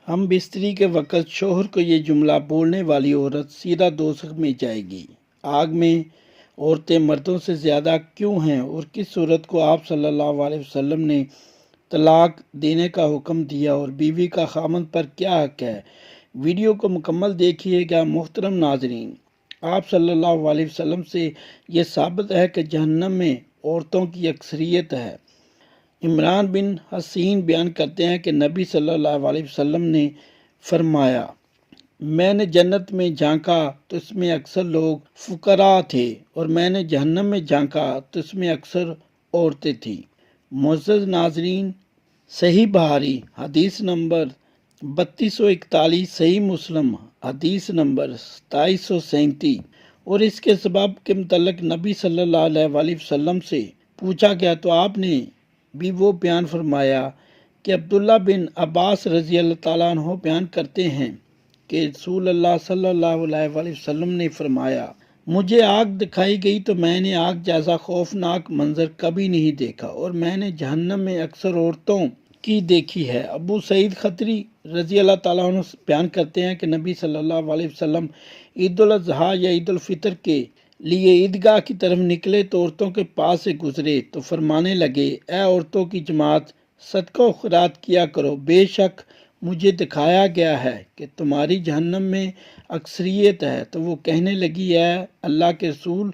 हम बिस्तरी के वक़्त शौहर को ये जुमला बोलने वाली औरत सीधा दोज़ख में जाएगी। आग में औरतें मर्दों से ज़्यादा क्यों हैं और किस सूरत को आप सल्लल्लाहु अलैहि वसल्लम ने तलाक देने का हुक्म दिया और बीवी का खामद पर क्या हक है। वीडियो को मुकम्मल देखिएगा। मोहतरम नाजरीन, आप सल्लल्लाहु अलैहि वसल्लम से ये साबित है कि जहन्नम में औरतों की अक्सरियत है। इमरान बिन हसीन बयान करते हैं कि नबी सल्लल्लाहु अलैहि वसल्लम ने फरमाया, मैंने जन्नत में झांका तो इसमें अक्सर लोग फुकरा थे और मैंने जहन्नम में झांका तो इसमें अक्सर औरतें थीं। मुअज़्ज़ज़ नाज़रीन, सही बुखारी हदीस नंबर 3241, सही मुस्लिम हदीस नंबर 2737। और इसके सबब के मुतल्लिक नबी सल्लल्लाहु अलैहि वसल्लम से पूछा गया तो आपने भी वो बयान फरमाया कि अब्दुल्ला बिन अब्बास रज़ी अल्लाह ताला अन्हु बयान करते हैं कि रसूल अल्लाह सल्लल्लाहु अलैहि वसल्लम ने फरमाया, मुझे आग दिखाई गई तो मैंने आग जैसा खौफनाक मंजर कभी नहीं देखा और मैंने जहन्नम में अक्सर औरतों की देखी है। अबू सईद खतरी रज़ी अल्लाह ताला अन्हु बयान करते हैं कि नबी सल्लल्लाहु अलैहि वसल्लम ईद उल अज़हा या ईद उल फितर के लिए ईदगाह की तरफ निकले तो औरतों के पास से गुजरे तो फरमाने लगे, ए औरतों की जमात, सदका व खैरात किया करो, बेशक मुझे दिखाया गया है कि तुम्हारी जहन्नम में अक्सरियत है। तो वो कहने लगी, है अल्लाह के रसूल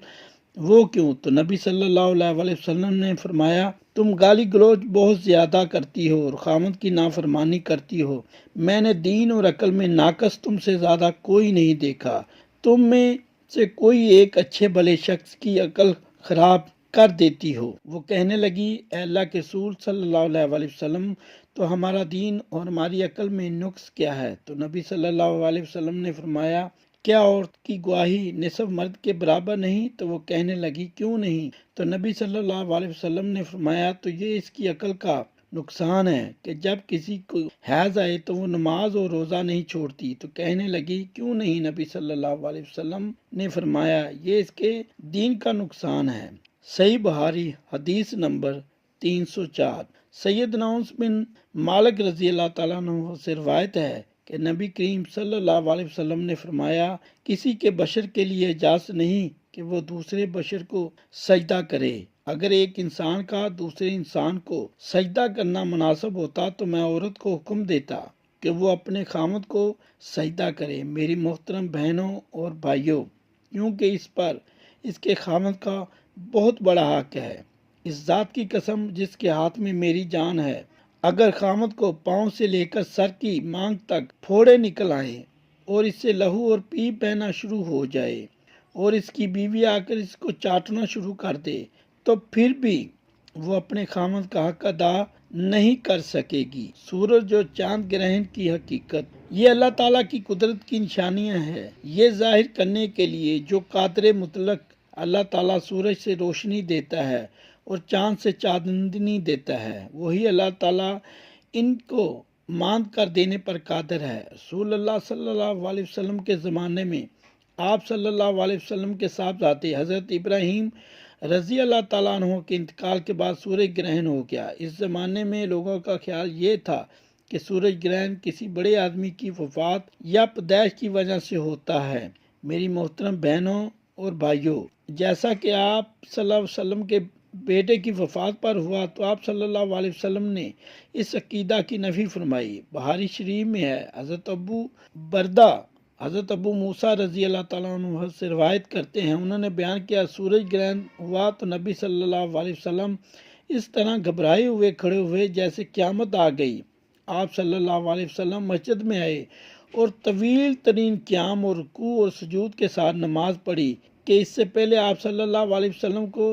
वो क्यों? तो नबी सल्लल्लाहु अलैहि वसल्लम ने फरमाया, तुम गाली गलौज बहुत ज़्यादा करती हो और खामद की नाफरमानी करती हो। मैंने दीन और अकल में नाकस तुमसे ज़्यादा कोई नहीं देखा। तुम में से कोई एक अच्छे भले शख्स की अकल खराब कर देती हो। वो कहने लगी, अल्लाह के रसूल सल्लल्लाहु अलैहि वसल्लम, तो हमारा दीन और हमारी अकल में नुक्स क्या है? तो नबी सल्लल्लाहु अलैहि वसल्लम ने फरमाया, क्या औरत की गवाही निसफ मर्द के बराबर नहीं? तो वो कहने लगी, क्यों नहीं? तो नबी सल्लल्लाहु अलैहि वसल्लम ने फरमाया, तो ये इसकी अकल का नुकसान है कि जब किसी को हैज आए तो वो नमाज और रोज़ा नहीं छोड़ती। तो कहने लगी, क्यों नहीं? नबी सल्लल्लाहु अलैहि वसल्लम ने फरमाया, ये इसके दीन का नुकसान है। सही बुखारी हदीस नंबर 304। सैयदना उनस बिन मालिक रज़ी अल्लाह ताला अन्हु से रवायत है कि नबी करीम सल्लल्लाहु अलैहि वसल्लम ने फरमाया, किसी के बशर के लिए इजाज़त नहीं कि वो दूसरे बशर को सजदा करे। अगर एक इंसान का दूसरे इंसान को सजदा करना मुनासिब होता तो मैं औरत को हुक्म देता कि वो अपने खामद को सजदा करे। मेरी मोहतरम बहनों और भाइयों, क्योंकि इस पर इसके खामद का बहुत बड़ा हक है। इस जात की कसम जिसके हाथ में मेरी जान है, अगर खामद को पाँव से लेकर सर की मांग तक फोड़े निकल आए और इससे लहू और पीप बहना शुरू हो जाए और इसकी बीवी आकर इसको चाटना शुरू कर दे, तो फिर भी वो अपने खामद का हक अदा नहीं कर सकेगी। सूरज और चांद ग्रहण की हकीकत, ये अल्लाह ताला की कुदरत की निशानियां हैं। ये जाहिर करने के लिए जो कादर मुतलक अल्लाह ताला सूरज से रोशनी देता है और चांद से चांदनी देता है, वही अल्लाह ताला इनको मांद कर देने पर कादर है। रसूल अल्लाह सल्लल्लाहु अलैहि वसल्लम के ज़माने में आप सल्लल्लाहु अलैहि वसल्लम के साहबजादे हज़रत इब्राहीम रज़ी अल्लाह ताला अन्हु के इंतकाल के बाद सूरज ग्रहण हो गया। इस ज़माने में लोगों का ख्याल ये था कि सूरज ग्रहण किसी बड़े आदमी की वफात या पैदाइश की वजह से होता है। मेरी मोहतरम बहनों और भाइयों, जैसा कि आप सल्लल्लाहु अलैहि वसल्लम के बेटे की वफात पर हुआ तो आप सल्लल्लाहु अलैहि वसल्लम ने इस अकीदा की नफ़ी फरमाई। बुखारी शरीफ में है, हज़रत अबू मूसा रज़ी अल्लाह ताला अन्हु से रवायत करते हैं, उन्होंने बयान किया, सूरज ग्रहण हुआ तो नबी सल्लल्लाहु अलैहि वसल्लम इस तरह घबराए हुए खड़े हुए जैसे क़यामत आ गई। आप सल्लल्लाहु अलैहि वसल्लम मस्जिद में आए और तवील तरीन क़याम और रुकू और सुजूद के साथ नमाज पढ़ी कि इससे पहले आप सल्लल्लाहु अलैहि वसल्लम को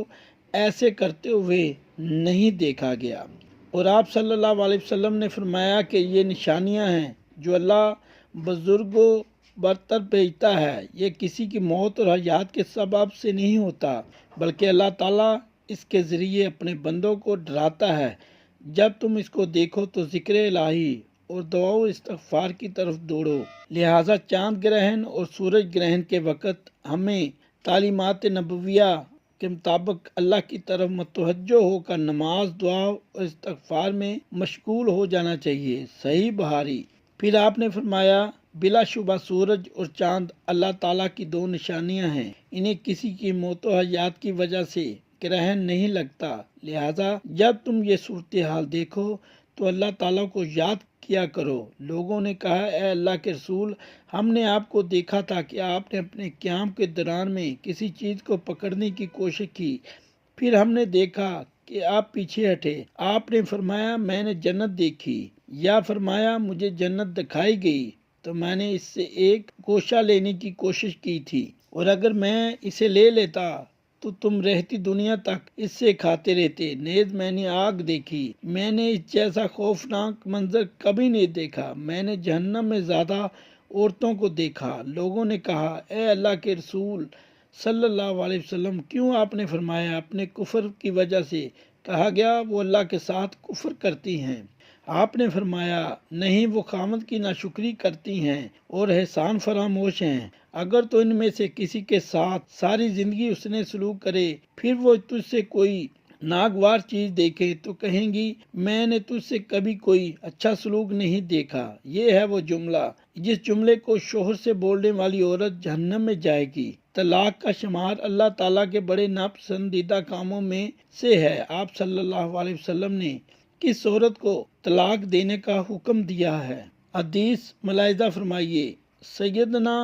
ऐसे करते हुए नहीं देखा गया। और आप सल्लल्लाहु अलैहि वसल्लम ने फरमाया कि ये निशानियां हैं जो अल्लाह बुजुर्गों बरतर भेजता है। ये किसी की मौत और हयात के सबब से नहीं होता, बल्कि अल्लाह ताला इसके ज़रिए अपने बंदों को डराता है। जब तुम इसको देखो तो ज़िक्र इलाही और दुआ और इस्तग़फ़ार की तरफ दौड़ो। लिहाजा चांद ग्रहण और सूरज ग्रहण के वक़्त हमें तालीमात नबविया के मुताबिक अल्लाह की तरफ मतवज्जो होकर नमाज, दुआ और इस्तिग़फ़ार में मशगूल हो जाना चाहिए। सही बुखारी। फिर आपने फरमाया, बिलाशुबा सूरज और चांद अल्लाह ताला की दो निशानियां हैं, इन्हें किसी की मौत व हयात की वजह से ग्रहण नहीं लगता, लिहाजा जब तुम ये सूरत हाल देखो तो अल्लाह ताला को याद किया करो। लोगों ने कहा, ए अल्लाह के रसूल, हमने आपको देखा था कि आपने अपने क़याम के दौरान में किसी चीज़ को पकड़ने की कोशिश की, फिर हमने देखा कि आप पीछे हटे। आपने फरमाया, मैंने जन्नत देखी, या फरमाया मुझे जन्नत दिखाई गई तो मैंने इससे एक गोशा लेने की कोशिश की थी, और अगर मैं इसे ले लेता तो तुम रहती दुनिया तक इससे खाते रहते। नेज मैंने आग देखी, मैंने इस जैसा खौफनाक मंजर कभी नहीं देखा। मैंने जहन्नम में ज्यादा औरतों को देखा। लोगों ने कहा, ए अल्लाह के रसूल सल्लल्लाहु अलैहि वसल्लम, क्यों आपने फरमाया अपने कुफर की वजह से? कहा गया, वो अल्लाह के साथ कुफर करती हैं। आपने फरमाया, नहीं, वो खामद की नाशुक्री करती हैं और एहसान फरामोश हैं। अगर तो इनमें से किसी के साथ सारी जिंदगी उसने सलूक करे, फिर वो तुझसे कोई नागवार चीज देखे तो कहेंगी, मैंने तुझसे कभी कोई अच्छा सलूक नहीं देखा। ये है वो जुमला जिस जुमले को शोहर से बोलने वाली औरत जहन्नम में जाएगी। तलाक का शुमार अल्लाह ताला के बड़े नापसंदीदा कामों में से है। आप सल्लल्लाहु अलैहि वसल्लम ने किस औरत को तलाक देने का हुक्म दिया है? हदीस मुलाहिजा फरमाइए। सैयदना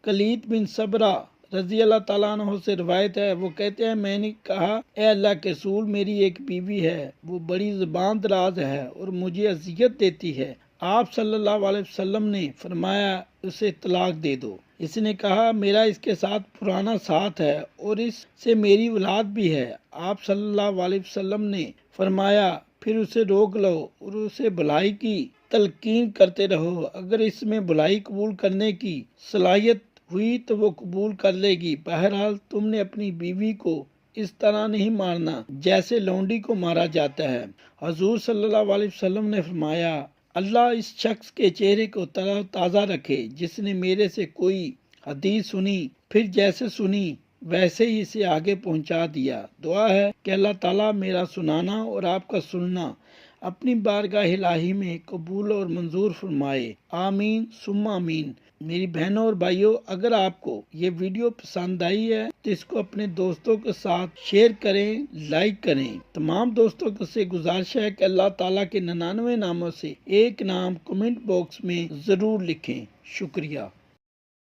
कलीद बिन सबरा रजी अल्लाह ताला अन्हु से रिवायत है, वो कहते हैं, मैंने कहा, ए अल्लाह के रसूल, मेरी एक बीवी है, वो बड़ी ज़बान दराज है और मुझे अजियत देती है। आप सल्लल्लाहु अलैहि वसल्लम ने फरमाया, उसे तलाक दे दो। इसने कहा, मेरा इसके साथ पुराना साथ है और इससे मेरी औलाद भी है। आप सल्लल्लाहु अलैहि वसल्लम ने फरमाया, फिर उसे रोक लो और उसे भलाई की तलकीन करते रहो। अगर इसमें भलाई कबूल करने की सलाहियत हुई तो वो कबूल कर लेगी। बहरहाल तुमने अपनी बीवी को इस तरह नहीं मारना जैसे लौंडी को मारा जाता है। हजूर सल्लल्लाहु अलैहि वसल्लम ने फरमाया, अल्लाह इस शख्स के चेहरे को ताज़ा रखे जिसने मेरे से कोई हदीस सुनी, फिर जैसे सुनी वैसे ही इसे आगे पहुंचा दिया। दुआ है कि अल्लाह ताला मेरा सुनाना और आपका सुनना अपनी बारगाह इलाही में कबूल और मंजूर फरमाए। आमीन सुम्मा आमीन। मेरी बहनों और भाइयों, अगर आपको ये वीडियो पसंद आई है तो इसको अपने दोस्तों के साथ शेयर करें, लाइक करें। तमाम दोस्तों से गुजारिश है कि अल्लाह ताला के 99 नामों से एक नाम कमेंट बॉक्स में जरूर लिखें। शुक्रिया।